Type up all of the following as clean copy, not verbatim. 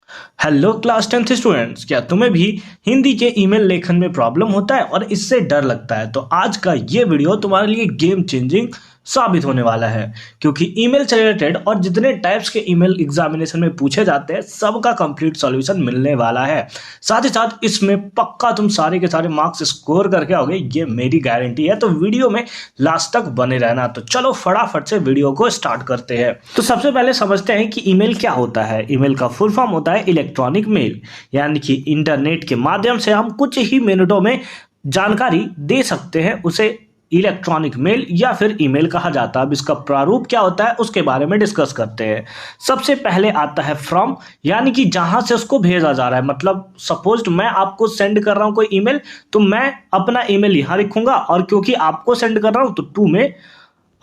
Hello class 10th students, क्या तुम्हें भी हिंदी के ईमेल लेखन में प्रॉब्लम होता है और इससे डर लगता है? तो आज का ये वीडियो तुम्हारे लिए गेम चेंजिंग साबित होने वाला है, क्योंकि ईमेल से रिलेटेड और जितने टाइप्स के ईमेल एग्जामिनेशन में पूछे जाते हैं सबका कंप्लीट सॉल्यूशन मिलने वाला है। साथ ही साथ इसमें पक्का तुम सारे के सारे मार्क्स स्कोर करके आओगे, ये मेरी गारंटी है। तो वीडियो में लास्ट तक बने रहना। तो चलो फटाफट से वीडियो को स्टार्ट करते हैं। तो सबसे पहले समझते हैं कि ईमेल क्या होता है। ईमेल का फुल फॉर्म होता है इलेक्ट्रॉनिक मेल, यानी कि इंटरनेट के माध्यम से हम कुछ ही मिनटों में जानकारी दे सकते हैं, उसे इलेक्ट्रॉनिक मेल या फिर ईमेल कहा जाता है। अब इसका प्रारूप क्या होता है उसके बारे में डिस्कस करते हैं। सबसे पहले आता है फ्रॉम, यानी कि जहां से उसको भेजा जा रहा है। मतलब सपोज मैं आपको सेंड कर रहा हूं कोई ईमेल, तो मैं अपना ईमेल यहां लिखूंगा और क्योंकि आपको सेंड कर रहा हूं तो टू में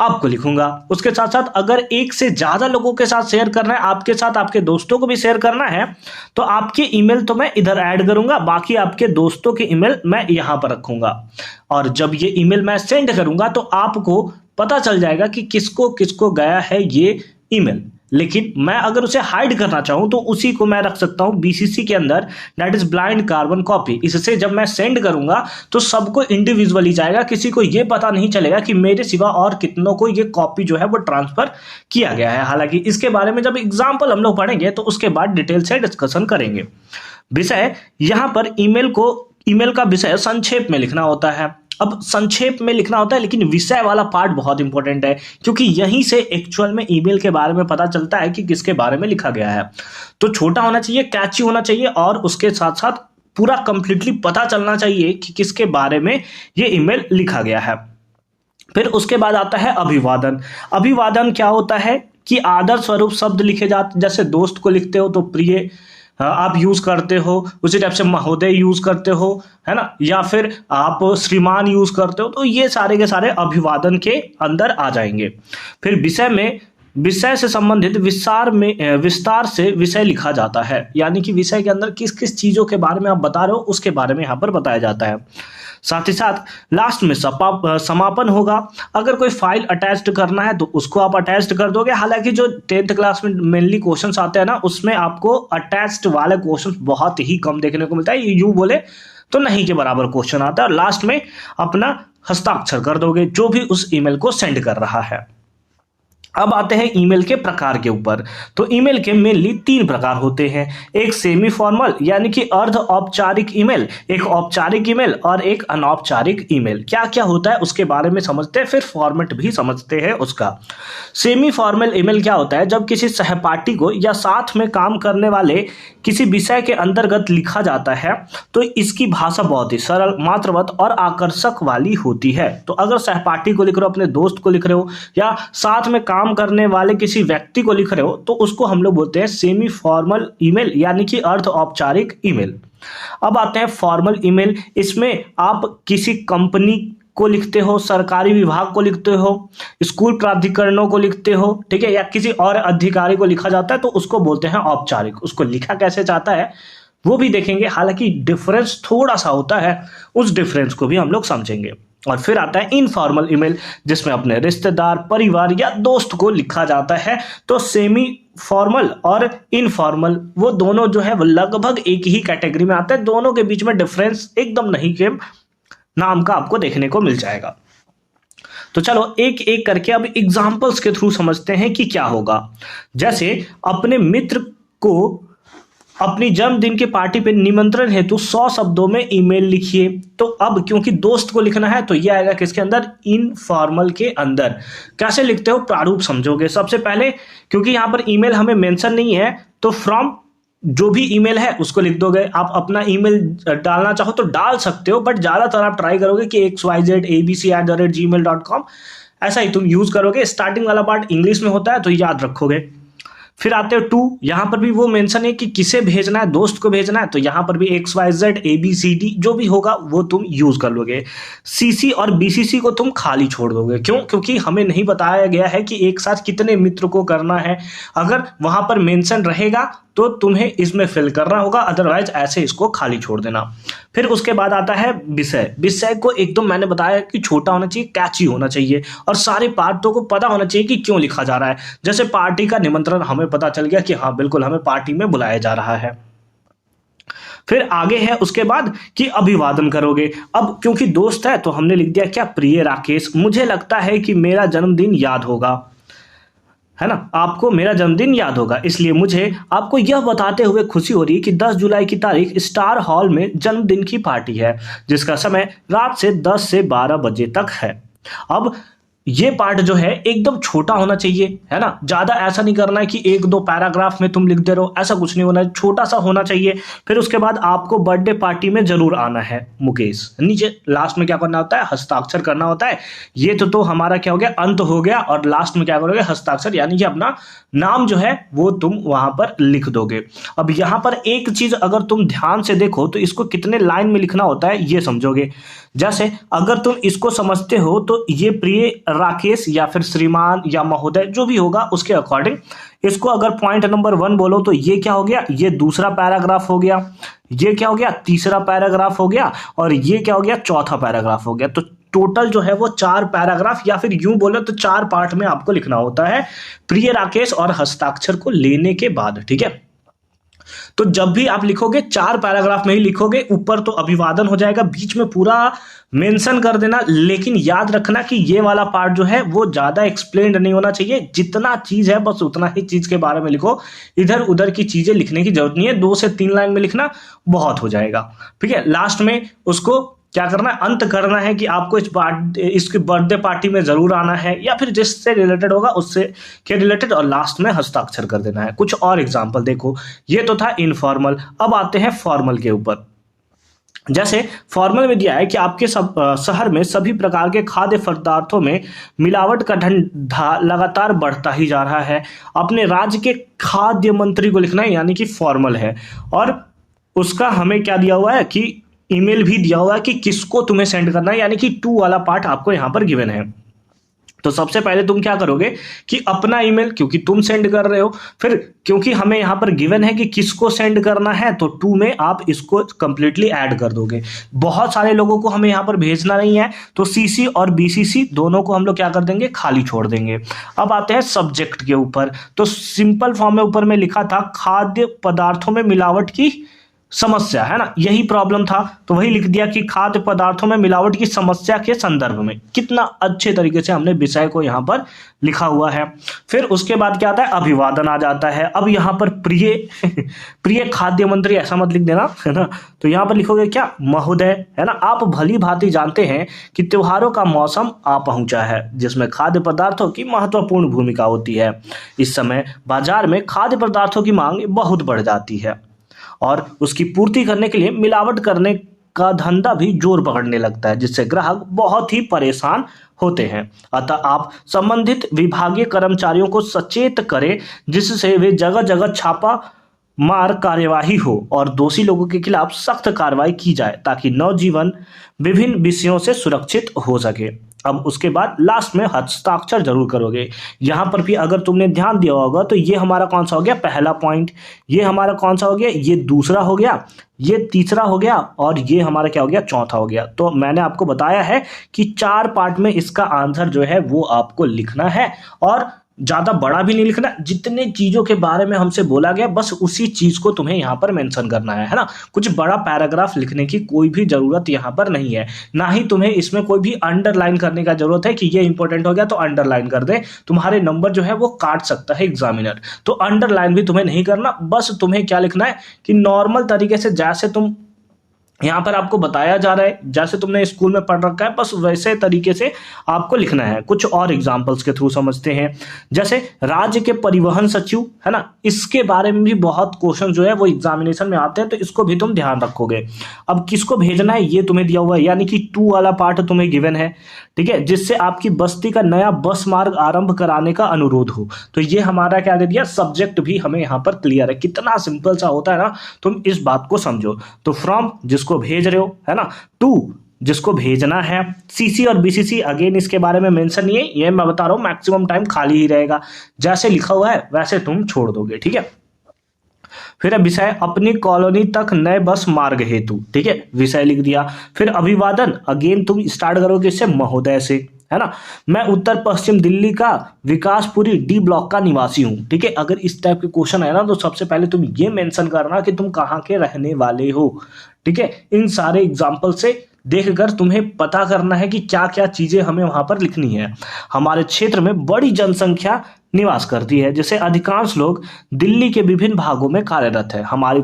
आपको लिखूंगा। उसके साथ साथ अगर एक से ज्यादा लोगों के साथ शेयर करना है, आपके साथ आपके दोस्तों को भी शेयर करना है, तो आपके ईमेल तो मैं इधर ऐड करूंगा, बाकी आपके दोस्तों के ईमेल मैं यहां पर रखूंगा। और जब ये ईमेल मैं सेंड करूंगा तो आपको पता चल जाएगा कि किसको किसको गया है ये ईमेल। लेकिन मैं अगर उसे हाइड करना चाहूं तो उसी को मैं रख सकता हूं बीसीसी के अंदर, that is blind carbon copy. इससे जब मैं सेंड करूंगा तो सबको इंडिविजुअली जाएगा, किसी को यह पता नहीं चलेगा कि मेरे सिवा और कितनों को ये कॉपी जो है वो ट्रांसफर किया गया है। हालांकि इसके बारे में जब एग्जाम्पल हम लोग पढ़ेंगे तो उसके बाद डिटेल से डिस्कशन करेंगे। विषय यहां पर ईमेल का विषय संक्षेप में लिखना होता है। अब संक्षेप में लिखना होता है, लेकिन विषय वाला पार्ट बहुत इंपॉर्टेंट है, क्योंकि यहीं से एक्चुअल में ईमेल के बारे में पता चलता है कि किसके बारे में लिखा गया है। तो छोटा होना चाहिए, कैची होना चाहिए और उसके साथ साथ पूरा कंप्लीटली पता चलना चाहिए कि किसके बारे में ये ईमेल लिखा गया है। फिर उसके बाद आता है अभिवादन। अभिवादन क्या होता है कि आदर स्वरूप शब्द लिखे जाते, जैसे दोस्त को लिखते हो तो प्रिय आप यूज करते हो, उसी टाइप से महोदय यूज करते हो, है ना, या फिर आप श्रीमान यूज करते हो। तो ये सारे के सारे अभिवादन के अंदर आ जाएंगे। फिर विषय से संबंधित विस्तार से विषय लिखा जाता है, यानी कि विषय के अंदर किस किस चीजों के बारे में आप बता रहे हो उसके बारे में यहाँ पर बताया जाता है। साथ ही साथ लास्ट में समापन होगा। अगर कोई फाइल अटैच्ड करना है तो उसको आप अटैच्ड कर दोगे। हालांकि जो 10th क्लास में मेनली क्वेश्चंस आते हैं ना, उसमें आपको अटैच्ड वाले क्वेश्चंस बहुत ही कम देखने को मिलता है। यूं बोले तो नहीं के बराबर क्वेश्चन आता है। और लास्ट में अपना हस्ताक्षर कर दोगे जो भी उस ईमेल को सेंड कर रहा है। अब आते हैं ईमेल के प्रकार के ऊपर। तो ईमेल के मेनली 3 प्रकार होते हैं। एक सेमी फॉर्मल यानी कि अर्ध औपचारिक ईमेल, एक औपचारिक ईमेल और एक अनौपचारिक ईमेल। क्या क्या होता है उसके बारे में समझते हैं, फिर फॉर्मेट भी समझते हैं उसका। सेमी फॉर्मल ईमेल क्या होता है? जब किसी सहपाठी को या साथ में काम करने वाले किसी विषय के अंतर्गत लिखा जाता है तो इसकी भाषा बहुत ही सरल, मात्रवत और आकर्षक वाली होती है। तो अगर सहपाठी को लिख रहे हो, अपने दोस्त को लिख रहे हो या साथ में काम करने वाले किसी व्यक्ति को लिख रहे हो, तो उसको हम लोग बोलते हैं सेमी फॉर्मल ईमेल, यानी कि अर्ध औपचारिक ईमेल। अब आते हैं फॉर्मल ईमेल। इसमें आप किसी कंपनी को लिखते हो, सरकारी विभाग को लिखते हो, स्कूल प्राधिकरणों को लिखते हो, ठीक है, या किसी और अधिकारी को लिखा जाता है तो उसको बोलते हैं औपचारिक। उसको लिखा कैसे जाता है वो भी देखेंगे, हालांकि डिफरेंस थोड़ा सा होता है, उस डिफरेंस को भी हम लोग समझेंगे। और फिर आता है इनफॉर्मल ईमेल, जिसमें अपने रिश्तेदार, परिवार या दोस्त को लिखा जाता है। तो सेमी फॉर्मल और इनफॉर्मल वो दोनों जो है वो लगभग एक ही कैटेगरी में आते हैं। दोनों के बीच में डिफरेंस एकदम नहीं के नाम का आपको देखने को मिल जाएगा। तो चलो एक एक करके अब एग्जाम्पल्स के थ्रू समझते हैं कि क्या होगा। जैसे अपने मित्र को अपनी जन्मदिन की पार्टी पे निमंत्रण हेतु 100 शब्दों में ईमेल लिखिए। तो अब क्योंकि दोस्त को लिखना है तो ये आएगा किसके अंदर? इनफॉर्मल के अंदर। कैसे लिखते हो प्रारूप समझोगे। सबसे पहले क्योंकि यहां पर ईमेल हमें मेंशन नहीं है तो फ्रॉम जो भी ईमेल है उसको लिख दोगे। आप अपना ईमेल डालना चाहो तो डाल सकते हो, बट ज्यादातर आप ट्राई करोगे कि xyzabc@gmail.com ऐसा ही तुम यूज करोगे। स्टार्टिंग वाला पार्ट इंग्लिश में होता है तो याद रखोगे। फिर आते हो टू, यहां पर भी वो मेंशन है कि किसे भेजना है, दोस्त को भेजना है, तो यहां पर भी XYZABCD जो भी होगा वो तुम यूज कर लोगे। CC और BCC को तुम खाली छोड़ दोगे। क्यों? क्योंकि हमें नहीं बताया गया है कि एक साथ कितने मित्र को करना है। अगर वहां पर मेंशन रहेगा तो तुम्हें इसमें फिल करना होगा, अदरवाइज ऐसे इसको खाली छोड़ देना। फिर उसके बाद आता है विषय। विषय को एकदम मैंने बताया कि छोटा होना चाहिए, कैची होना चाहिए और सारे पार्टों को पता होना चाहिए कि क्यों लिखा जा रहा है। जैसे पार्टी का निमंत्रण, हमें पता चल गया कि हाँ बिल्कुल हमें पार्टी में बुलाया जा रहा है। फिर आगे है उसके बाद कि अभिवादन करोगे। अब क्योंकि दोस्त है तो हमने लिख दिया क्या, प्रिय राकेश, मुझे लगता है कि मेरा जन्मदिन याद होगा, है ना, आपको मेरा जन्मदिन याद होगा, इसलिए मुझे आपको यह बताते हुए खुशी हो रही है कि 10 जुलाई की तारीख स्टार हॉल में जन्मदिन की पार्टी है, जिसका समय रात से 10 से 12 बजे तक है। अब ये पार्ट जो है एकदम छोटा होना चाहिए, है ना, ज्यादा ऐसा नहीं करना है कि एक दो पैराग्राफ में तुम लिख दे रहे हो, ऐसा कुछ नहीं होना है, छोटा सा होना चाहिए। फिर उसके बाद आपको बर्थडे पार्टी में जरूर आना है मुकेश, नीचे लास्ट में क्या करना होता है, हस्ताक्षर करना होता है। ये तो हमारा क्या हो गया, अंत हो गया, और लास्ट में क्या करोगे, हस्ताक्षर, यानी कि अपना नाम जो है वो तुम वहां पर लिख दोगे। अब यहां पर एक चीज अगर तुम ध्यान से देखो तो इसको कितने लाइन में लिखना होता है ये समझोगे। जैसे अगर तुम इसको समझते हो तो ये प्रिय राकेश या फिर श्रीमान या महोदय जो भी होगा उसके अकॉर्डिंग इसको अगर पॉइंट नंबर 1 बोलो तो ये क्या हो गया, ये दूसरा पैराग्राफ हो गया, ये क्या हो गया, तीसरा पैराग्राफ हो गया, और ये क्या हो गया, चौथा पैराग्राफ हो गया। तो टोटल जो है वो 4 पैराग्राफ, या फिर यूं बोलो तो 4 पार्ट में आपको लिखना होता है प्रिय राकेश और हस्ताक्षर को लेने के बाद, ठीक है। तो जब भी आप लिखोगे 4 पैराग्राफ में ही लिखोगे, ऊपर तो अभिवादन हो जाएगा, बीच में पूरा मेंशन कर देना, लेकिन याद रखना कि ये वाला पार्ट जो है वो ज्यादा एक्सप्लेन्ड नहीं होना चाहिए, जितना चीज है बस उतना ही चीज के बारे में लिखो, इधर उधर की चीजें लिखने की जरूरत नहीं है, 2 से 3 लाइन में लिखना बहुत हो जाएगा, ठीक है। लास्ट में उसको क्या करना है, अंत करना है कि आपको इसकी बर्थडे पार्टी में जरूर आना है, या फिर जिससे रिलेटेड होगा उससे के रिलेटेड, और लास्ट में हस्ताक्षर कर देना है। कुछ और एग्जांपल देखो, ये तो था इनफॉर्मल, अब आते हैं फॉर्मल के ऊपर। जैसे फॉर्मल में दिया है कि आपके शहर में सभी प्रकार के खाद्य पदार्थों में मिलावट का धंधा लगातार बढ़ता ही जा रहा है। अपने राज्य के खाद्य मंत्री को लिखना है, यानी कि फॉर्मल है, और उसका हमें क्या दिया हुआ है कि ईमेल भी दिया हुआ है कि किसको तुम्हें सेंड करना है, यानी कि टू वाला पार्ट आपको यहां पर गिवन है। तो सबसे पहले तुम क्या करोगे कि अपना ईमेल, क्योंकि तुम सेंड कर रहे हो, फिर क्योंकि हमें यहां पर गिवन है कि किसको सेंड करना है तो टू में आप इसको कंप्लीटली ऐड कर दोगे। बहुत सारे लोगों को हमें यहां पर भेजना नहीं है तो सीसी और बीसीसी दोनों को हम लोग क्या कर देंगे, खाली छोड़ देंगे। अब आते हैं सब्जेक्ट के ऊपर, तो सिंपल फॉर्म में ऊपर में लिखा था खाद्य पदार्थों में मिलावट की समस्या, है ना, यही प्रॉब्लम था, तो वही लिख दिया कि खाद्य पदार्थों में मिलावट की समस्या के संदर्भ में। कितना अच्छे तरीके से हमने विषय को यहां पर लिखा हुआ है। फिर उसके बाद क्या आता है, अभिवादन आ जाता है। अब यहां पर प्रिय प्रिय खाद्य मंत्री ऐसा मत लिख देना, है ना, तो यहां पर लिखोगे क्या, महोदय, है ना। आप भली भांति जानते हैं कि त्योहारों का मौसम आ पहुंचा है, जिसमें खाद्य पदार्थों की महत्वपूर्ण भूमिका होती है। इस समय बाजार में खाद्य पदार्थों की मांग बहुत बढ़ जाती है और उसकी पूर्ति करने के लिए मिलावट करने का धंधा भी जोर पकड़ने लगता है, जिससे ग्राहक बहुत ही परेशान होते हैं। अतः आप संबंधित विभागीय कर्मचारियों को सचेत करें, जिससे वे जगह जगह छापा मार कार्यवाही हो और दोषी लोगों के खिलाफ सख्त कार्रवाई की जाए, ताकि नवजीवन विभिन्न विषयों से सुरक्षित हो सके। अब उसके बाद लास्ट में हस्ताक्षर जरूर करोगे। यहां पर भी अगर तुमने ध्यान दिया होगा तो ये हमारा कौन सा हो गया, पहला पॉइंट, ये हमारा कौन सा हो गया, ये दूसरा हो गया, ये तीसरा हो गया, और ये हमारा क्या हो गया, चौथा हो गया। तो मैंने आपको बताया है कि 4 पार्ट में इसका आंसर जो है वो आपको लिखना है, और ज्यादा बड़ा भी नहीं लिखना, जितने चीजों के बारे में हमसे बोला गया बस उसी चीज को तुम्हें यहां पर मेंशन करना है ना। कुछ बड़ा पैराग्राफ लिखने की कोई भी जरूरत यहां पर नहीं है, ना ही तुम्हें इसमें कोई भी अंडरलाइन करने का जरूरत है कि ये इंपॉर्टेंट हो गया तो अंडरलाइन कर दे, तुम्हारे नंबर जो है वो काट सकता है एग्जामिनर। तो अंडरलाइन भी तुम्हें नहीं करना, बस तुम्हें क्या लिखना है कि नॉर्मल तरीके से जैसे तुम यहां पर आपको बताया जा रहा है, जैसे तुमने स्कूल में पढ़ रखा है बस वैसे तरीके से आपको लिखना है। कुछ और एग्जांपल्स के थ्रू समझते हैं। जैसे राज्य के परिवहन सचिव, है ना, इसके बारे में भी बहुत क्वेश्चन जो है वो एग्जामिनेशन में आते हैं, तो इसको भी तुम ध्यान रखोगे। अब किसको भेजना है ये तुम्हें दिया हुआ है, यानी कि 2 वाला पार्ट तुम्हें गिवन है, ठीक है, जिससे आपकी बस्ती का नया बस मार्ग आरंभ कराने का अनुरोध हो। तो ये हमारा क्या दे दिया, सब्जेक्ट भी हमें यहां पर क्लियर है। कितना सिंपल सा होता है ना, तुम इस बात को समझो। तो फ्रॉम जिसको भेज रहे हो, है ना, टू जिसको भेजना है, सीसी और बीसीसी अगेन इसके बारे में मेंशन नहीं है, ये मैं बता रहा हूं, मैक्सिमम टाइम खाली ही रहेगा, जैसे लिखा हुआ है वैसे तुम छोड़ दोगे, ठीक है। फिर विषय अपनी कॉलोनी तक नए बस मार्ग हेतु, ठीक है, विषय लिख दिया। फिर अभिवादन, अगेन तुम स्टार्ट करोगे इससे महोदय से, है ना। मैं उत्तर पश्चिम दिल्ली का विकासपुरी डी ब्लॉक का निवासी हूं, ठीक है। अगर इस टाइप के क्वेश्चन है ना तो सबसे पहले तुम ये मेंशन करना कि तुम कहाँ के रहने वाले हो, ठीक है। इन सारे एग्जाम्पल से देखकर तुम्हें पता करना है कि क्या क्या चीजें हमें वहां पर लिखनी है। हमारे क्षेत्र में बड़ी जनसंख्या निवास करती है, जैसे अधिकांश लोग दिल्ली के विभिन्न भागों में कार्यरत है। हमारी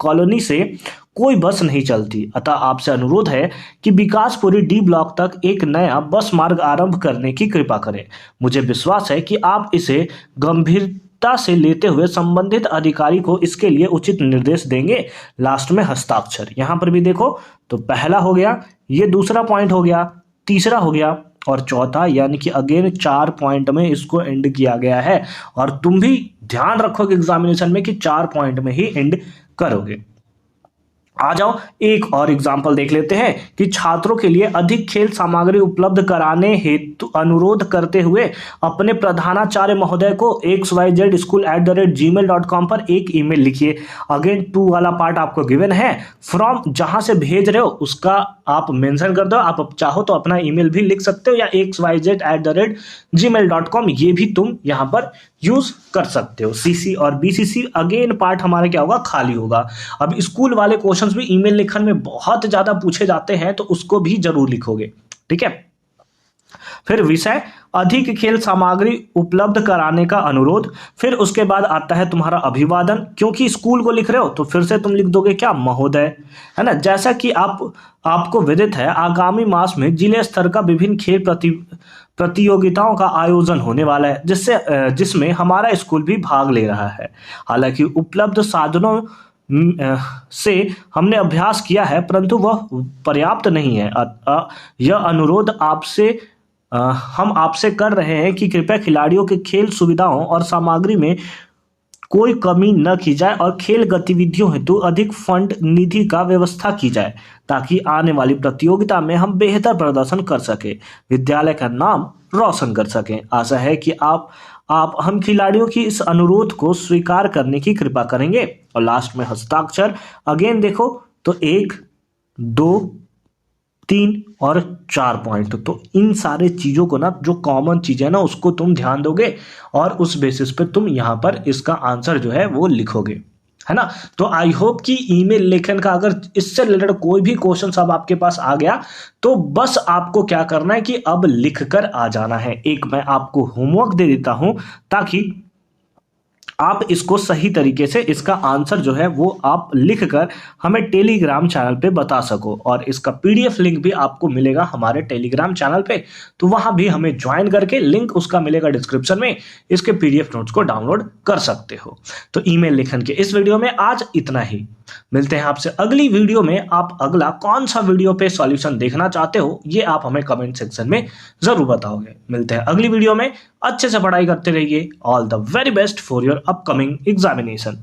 कॉलोनी से कोई बस नहीं चलती, अतः आपसे अनुरोध है कि विकासपुरी डी ब्लॉक तक एक नया बस मार्ग आरंभ करने की कृपा करें। मुझे विश्वास है कि आप इसे गंभीरता से लेते हुए संबंधित अधिकारी को इसके लिए उचित निर्देश देंगे। लास्ट में हस्ताक्षर, यहां पर भी देखो तो पहला हो गया, ये दूसरा पॉइंट हो गया, तीसरा हो गया और चौथा, यानी कि अगेन 4 पॉइंट में इसको एंड किया गया है। और तुम भी ध्यान रखोगे एग्जामिनेशन में कि 4 पॉइंट में ही एंड करोगे। आ जाओ एक और एग्जाम्पल देख लेते हैं कि छात्रों के लिए अधिक खेल सामग्री उपलब्ध कराने हेतु अनुरोध करते हुए अपने प्रधानाचार्य महोदय को xyzschool@gmail.com पर एक ईमेल लिखिए। अगेन 2 वाला पार्ट आपको गिवन है, फ्रॉम जहां से भेज रहे हो उसका आप मेंशन कर दो। आप चाहो तो अपना ईमेल भी लिख सकते हो या xyz@gmail.com, ये भी तुम यहां पर यूज कर सकते हो। सीसी और बीसीसी अगेन पार्ट हमारा क्या होगा, खाली होगा। अब स्कूल वाले क्वेश्चंस भी ईमेल लेखन में बहुत ज्यादा पूछे जाते हैं तो उसको भी जरूर लिखोगे, ठीक है। फिर विषय अधिक खेल सामग्री उपलब्ध कराने का अनुरोध। फिर उसके बाद आता है तुम्हारा अभिवादन, क्योंकि स्कूल को लिख रहे हो तो फिर से तुम लिख दोगे क्या, महोदय, है ना। जैसा कि आपको विदित है, आगामी मास में जिले स्तर का विभिन्न खेल प्रतियोगिताओं का आयोजन होने वाला है, जिसमें हमारा स्कूल भी भाग ले रहा है। हालांकि उपलब्ध साधनों से हमने अभ्यास किया है, परंतु वह पर्याप्त नहीं है। यह अनुरोध हम आपसे कर रहे हैं कि कृपया खिलाड़ियों के खेल सुविधाओं और सामग्री में कोई कमी न की जाए और खेल गतिविधियों हेतु अधिक फंड निधि का व्यवस्था की जाए, ताकि आने वाली प्रतियोगिता में हम बेहतर प्रदर्शन कर सके, विद्यालय का नाम रोशन कर सकें। आशा है कि आप हम खिलाड़ियों की इस अनुरोध को स्वीकार करने की कृपा करेंगे। और लास्ट में हस्ताक्षर, अगेन देखो तो 1, 2, 3 और 4 पॉइंट। तो इन सारे चीजों को ना, जो कॉमन चीजें ना, उसको तुम ध्यान दोगे और उस बेसिस पे तुम यहां पर इसका आंसर जो है वो लिखोगे, है ना। तो आई होप कि ईमेल लेखन का अगर इससे रिलेटेड कोई भी क्वेश्चन अब आपके पास आ गया तो बस आपको क्या करना है कि अब लिख कर आ जाना है। एक मैं आपको होमवर्क दे देता हूं ताकि आप इसको सही तरीके से इसका आंसर जो है वो आप लिखकर हमें टेलीग्राम चैनल पे बता सको। और इसका पीडीएफ लिंक भी आपको मिलेगा हमारे टेलीग्राम चैनल पे, तो वहां भी हमें ज्वाइन करके, लिंक उसका मिलेगा डिस्क्रिप्शन में, इसके पीडीएफ नोट्स को डाउनलोड कर सकते हो। तो ईमेल लेखन के इस वीडियो में आज इतना ही। मिलते हैं आपसे अगली वीडियो में। आप अगला कौन सा वीडियो पे सॉल्यूशन देखना चाहते हो ये आप हमें कमेंट सेक्शन में जरूर बताओगे। मिलते हैं अगली वीडियो में, अच्छे से पढ़ाई करते रहिए। All the very best for your upcoming examination.